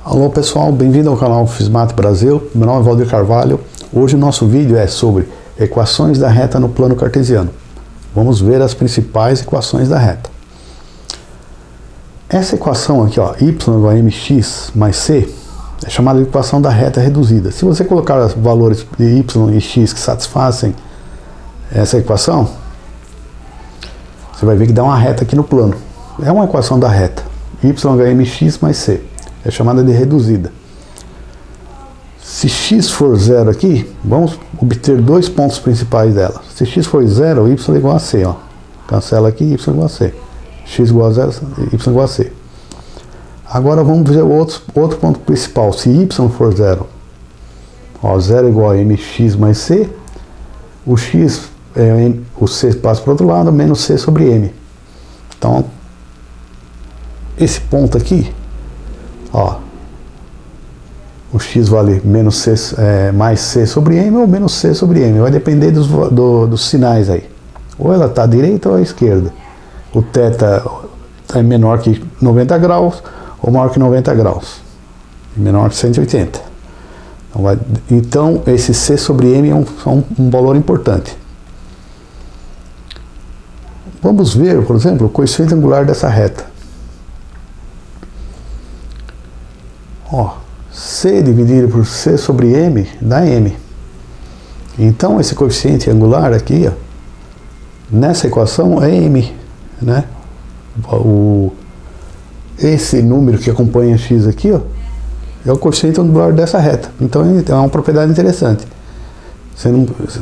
Alô pessoal, bem-vindo ao canal Fismate Brasil, meu nome é Valdir Carvalho. Hoje o nosso vídeo é sobre equações da reta no plano cartesiano. Vamos ver as principais equações da reta. Essa equação aqui, ó, y igual a mx mais c, é chamada de equação da reta reduzida. Se você colocar os valores de y e x que satisfazem essa equação, você vai ver que dá uma reta aqui no plano. É uma equação da reta, y igual a mx mais c. É chamada de reduzida. Se x for zero aqui, vamos obter dois pontos principais dela. Se x for zero, y é igual a c. Ó. Cancela aqui, y é igual a c. X igual a zero, y é igual a c. Agora vamos ver o outro ponto principal. Se y for zero, ó, 0 é igual a mx mais c. O x, o c passa para o outro lado, menos c sobre m. Então, esse ponto aqui, ó, o x vale menos c, mais c sobre m ou menos c sobre m. Vai depender dos sinais aí. Ou ela está à direita ou à esquerda. O θ é menor que 90 graus ou maior que 90 graus. Menor que 180. Então esse c sobre m é um valor importante. Vamos ver, por exemplo, o coeficiente angular dessa reta. Ó, c dividido por c sobre m dá m. Então esse coeficiente angular aqui, ó, nessa equação é m, né? Esse número que acompanha x aqui, ó, é o coeficiente angular dessa reta. Então é uma propriedade interessante.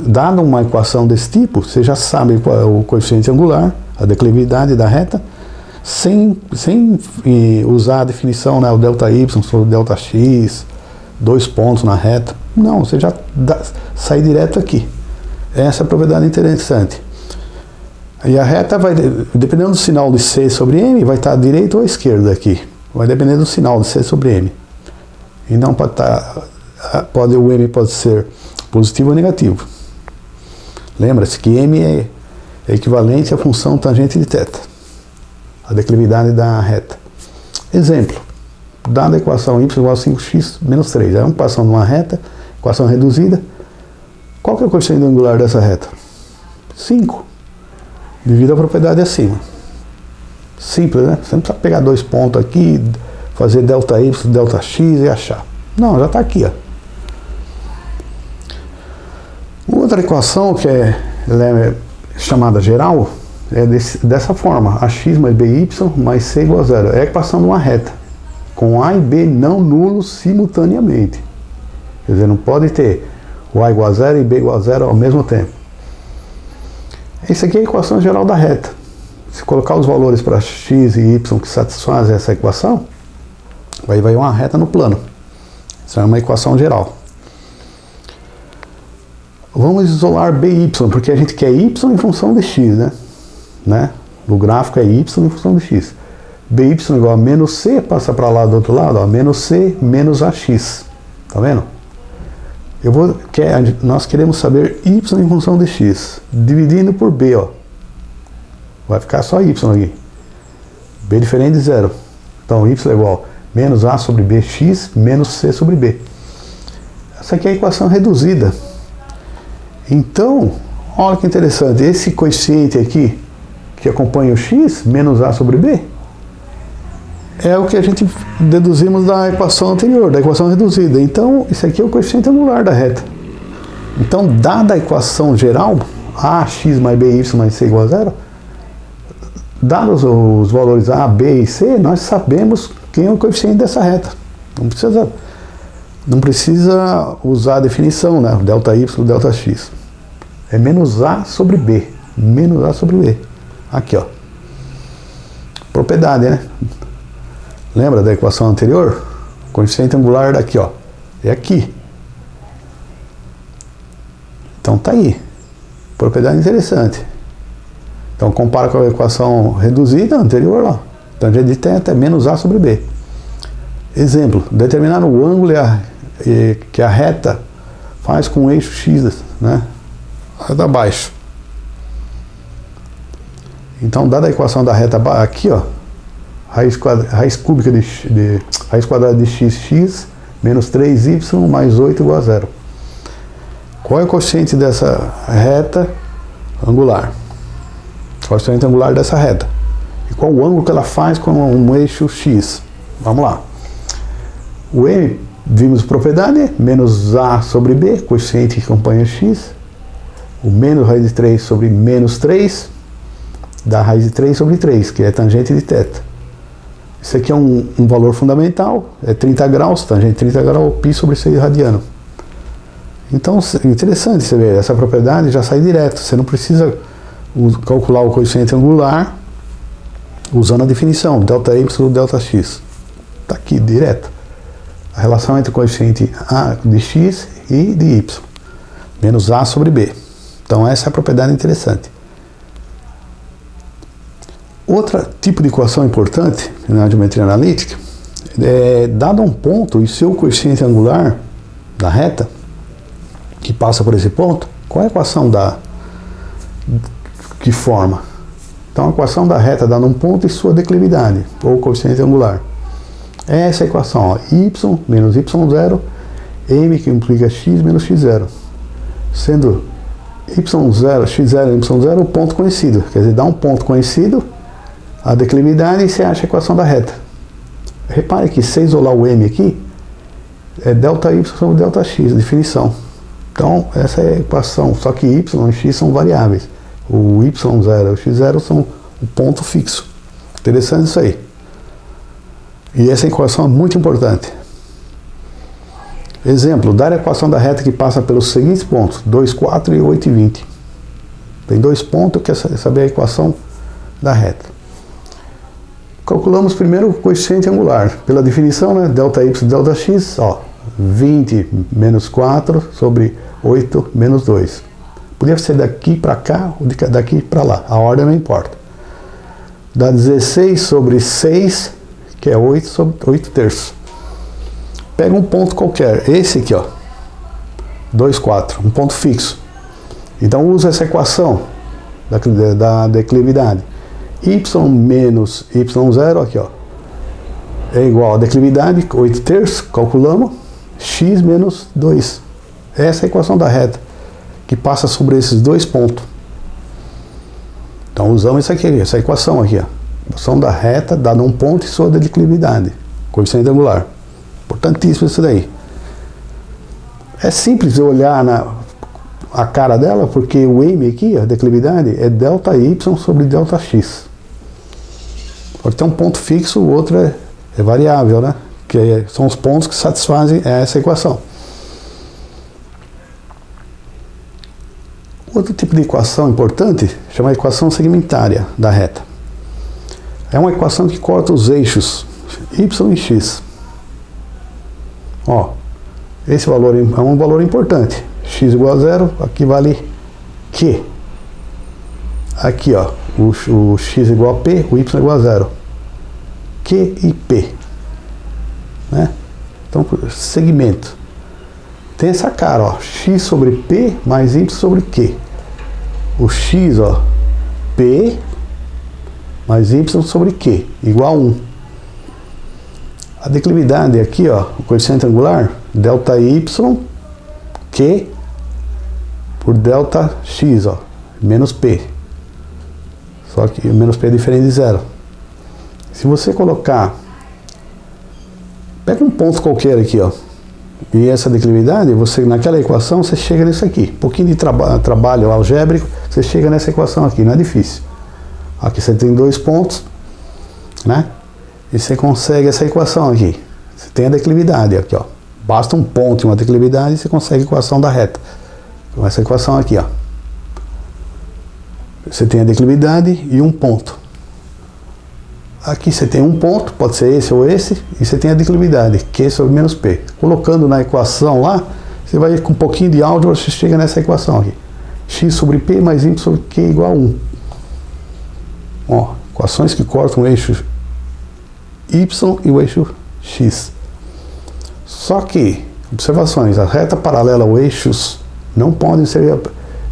Dada uma equação desse tipo, você já sabe qual é o coeficiente angular, a declividade da reta, sem usar a definição, né, o ΔY sobre o ΔX, dois pontos na reta. Não, você já sai direto aqui. Essa é a propriedade interessante. E a reta vai, dependendo do sinal de C sobre M, vai estar à direita ou à esquerda aqui. Vai depender do sinal de C sobre M. Então o M pode ser positivo ou negativo. Lembra-se que M é equivalente à função tangente de θ. A declividade da reta. Exemplo, dada a equação y igual a 5x menos 3, é uma equação de uma reta, equação reduzida. Qual que é o coeficiente angular dessa reta? 5, devido à propriedade acima. Simples, né? Você não precisa pegar dois pontos aqui, fazer ΔY, ΔX e achar. Não, já está aqui, ó. Outra equação que ela é chamada geral, é dessa forma, ax mais by mais c igual a zero. É a equação de uma reta, com a e b não nulos simultaneamente. Quer dizer, não pode ter o a igual a zero e b igual a zero ao mesmo tempo. Essa aqui é a equação geral da reta. Se colocar os valores para x e y que satisfazem essa equação, vai uma reta no plano. Isso é uma equação geral. Vamos isolar by, porque a gente quer y em função de x, né? No gráfico é y em função de x. By igual a menos c, passa para lá do outro lado, ó, menos c menos ax. Tá vendo? Nós queremos saber y em função de x, dividindo por b, ó. Vai ficar só y aqui. B diferente de zero. Então y é igual a menos a sobre bx menos c sobre b. Essa aqui é a equação reduzida. Então, olha que interessante, esse coeficiente aqui, que acompanha o x, menos a sobre b, é o que a gente deduzimos da equação anterior, da equação reduzida. Então, isso aqui é o coeficiente angular da reta. Então, dada a equação geral, ax mais by mais c igual a zero, dados os valores a, b e c, nós sabemos quem é o coeficiente dessa reta. Não precisa usar a definição, né? ΔY, ΔX. É menos a sobre b. Menos a sobre b. Aqui, ó. Propriedade, né? Lembra da equação anterior? O coeficiente angular daqui, ó. É aqui. Então tá aí. Propriedade interessante. Então compara com a equação reduzida anterior, ó. Tangente de θ é menos a sobre b. Exemplo, determinar o ângulo que a reta faz com o eixo x, né? Reta abaixo. Então, dada a equação da reta aqui, ó, raiz cúbica raiz quadrada de x menos 3y mais 8 igual a 0. Qual é o coeficiente dessa reta angular? O coeficiente angular dessa reta. E qual o ângulo que ela faz com um eixo x? Vamos lá. O m, vimos propriedade, menos a sobre b, coeficiente que acompanha x. O menos raiz de 3 sobre menos 3, dá raiz de 3 sobre 3, que é tangente de θ. Isso aqui é um valor fundamental, é 30 graus, tangente de 30 graus, π sobre 6 radiano. Então, interessante você ver, essa propriedade já sai direto, você não precisa calcular o coeficiente angular usando a definição, ΔY, ΔX. Está aqui, direto. A relação entre o coeficiente A de x e de y, menos A sobre B. Então, essa é a propriedade interessante. Outro tipo de equação importante na geometria analítica é, dado um ponto e seu coeficiente angular da reta, que passa por esse ponto, qual é a equação que forma? Então, a equação da reta dando um ponto e sua declividade, ou coeficiente angular. É essa equação, ó, y menos y0, m que implica x menos x0. Sendo y0, x0 e y0 o ponto conhecido. Quer dizer, dá um ponto conhecido, a declividade, e você acha a equação da reta. Repare que se isolar o m aqui, é ΔY sobre ΔX, definição. Então, essa é a equação, só que y e x são variáveis. O y0 e o x0 são o ponto fixo. Interessante isso aí. E essa equação é muito importante. Exemplo, dar a equação da reta que passa pelos seguintes pontos, 2, 4 e 8 e 20. Tem dois pontos, quer saber a equação da reta. Calculamos primeiro o coeficiente angular. Pela definição, né, ΔY ΔX, ó, 20 menos 4 sobre 8 menos 2. Podia ser daqui para cá ou daqui para lá, a ordem não importa. Dá 16 sobre 6, que é 8 sobre 8 terços. Pega um ponto qualquer, esse aqui, ó, 2, 4, um ponto fixo. Então usa essa equação da declividade. Y menos y0, aqui, ó, é igual a declividade, 8 terços, calculamos, x menos 2. Essa é a equação da reta, que passa sobre esses dois pontos. Então usamos isso aqui, essa equação aqui, ó. Equação da reta dada um ponto e sua declividade, coeficiente angular. Importantíssimo isso daí. É simples olhar a cara dela, porque o m aqui, a declividade, é ΔY sobre ΔX. Pode ter um ponto fixo, o outro é variável, né? Que são os pontos que satisfazem essa equação. Outro tipo de equação importante chama equação segmentária da reta. É uma equação que corta os eixos y e x. Ó, esse valor é um valor importante. X igual a 0, aqui vale Q. Aqui, ó, o x igual a P, o y igual a 0. Q e P. Né? Então, segmento. Tem essa cara, ó, x sobre P mais y sobre Q. O x, ó, P mais y sobre Q, igual a 1. A declividade aqui, ó, o coeficiente angular, ΔY, Q por ΔX, ó, menos P. Só que o menos P é diferente de 0. Se você colocar, pega um ponto qualquer aqui, ó, e essa declividade, você naquela equação, você chega nisso aqui. Um pouquinho de trabalho algébrico, você chega nessa equação aqui, não é difícil. Aqui você tem dois pontos, né? E você consegue essa equação aqui. Você tem a declividade aqui, ó. Basta um ponto e uma declividade e você consegue a equação da reta. Então essa equação aqui, ó. Você tem a declividade e um ponto. Aqui você tem um ponto, pode ser esse ou esse, e você tem a declividade, Q sobre menos P. Colocando na equação lá, você vai com um pouquinho de álgebra, você chega nessa equação aqui. X sobre P mais Y sobre Q igual a 1. Ó, equações que cortam o eixo Y e o eixo X. Só que, observações, a reta paralela ao eixos não podem ser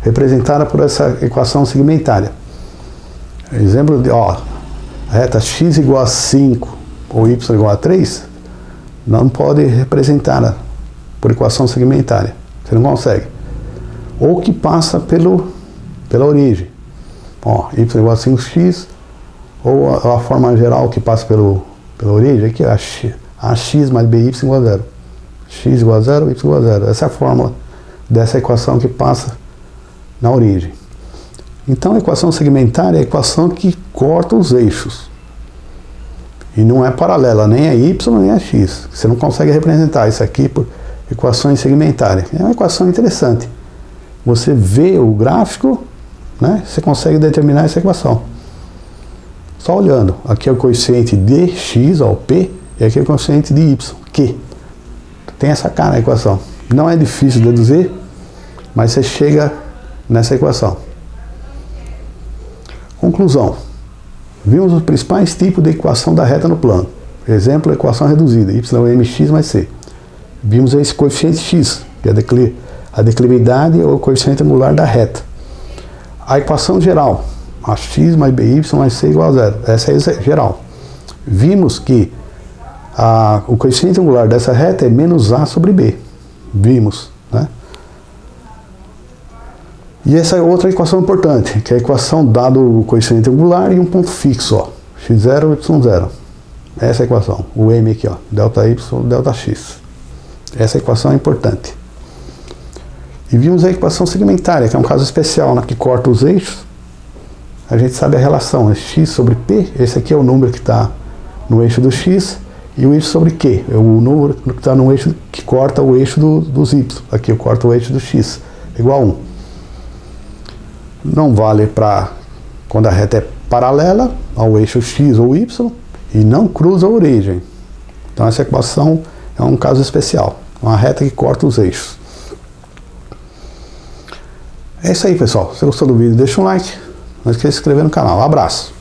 representadas por essa equação segmentária. Exemplo de, ó, a reta x igual a 5 ou y igual a 3, não pode representar por equação segmentária. Você não consegue. Ou que passa pela origem. Ó, y igual a 5x, ou a forma geral que passa pela origem, aqui é ax mais by igual a 0. X igual a 0, y igual a 0. Essa é a fórmula dessa equação que passa na origem. Então a equação segmentária é a equação que corta os eixos. E não é paralela, nem a y nem a x. Você não consegue representar isso aqui por equações segmentárias. É uma equação interessante. Você vê o gráfico, né, você consegue determinar essa equação. Só olhando. Aqui é o coeficiente de x, ó, o p, e aqui é o coeficiente de y, q. Tem essa cara na equação. Não é difícil deduzir, mas você chega nessa equação. Conclusão. Vimos os principais tipos de equação da reta no plano. Exemplo, equação reduzida, y é mx mais c. Vimos esse coeficiente x, que é a declividade ou o coeficiente angular da reta. A equação geral, ax mais by mais c igual a 0. Essa é geral. Vimos que o coeficiente angular dessa reta é menos a sobre b. Vimos, né? E essa é outra equação importante, que é a equação dado o coeficiente angular e um ponto fixo, ó, x0, y0. Essa é a equação, o m aqui, ó, delta y, delta x. Essa equação é importante. E vimos a equação segmentária, que é um caso especial, né, que corta os eixos. A gente sabe a relação, é x sobre p, esse aqui é o número que está no eixo do x, e o y sobre q, é o número que está no eixo que corta o eixo dos y. Aqui eu corto o eixo do x, igual a 1. Não vale para quando a reta é paralela ao eixo x ou y e não cruza a origem. Então essa equação é um caso especial, uma reta que corta os eixos. É isso aí, pessoal. Se você gostou do vídeo, deixa um like. Não esqueça de se inscrever no canal. Um abraço.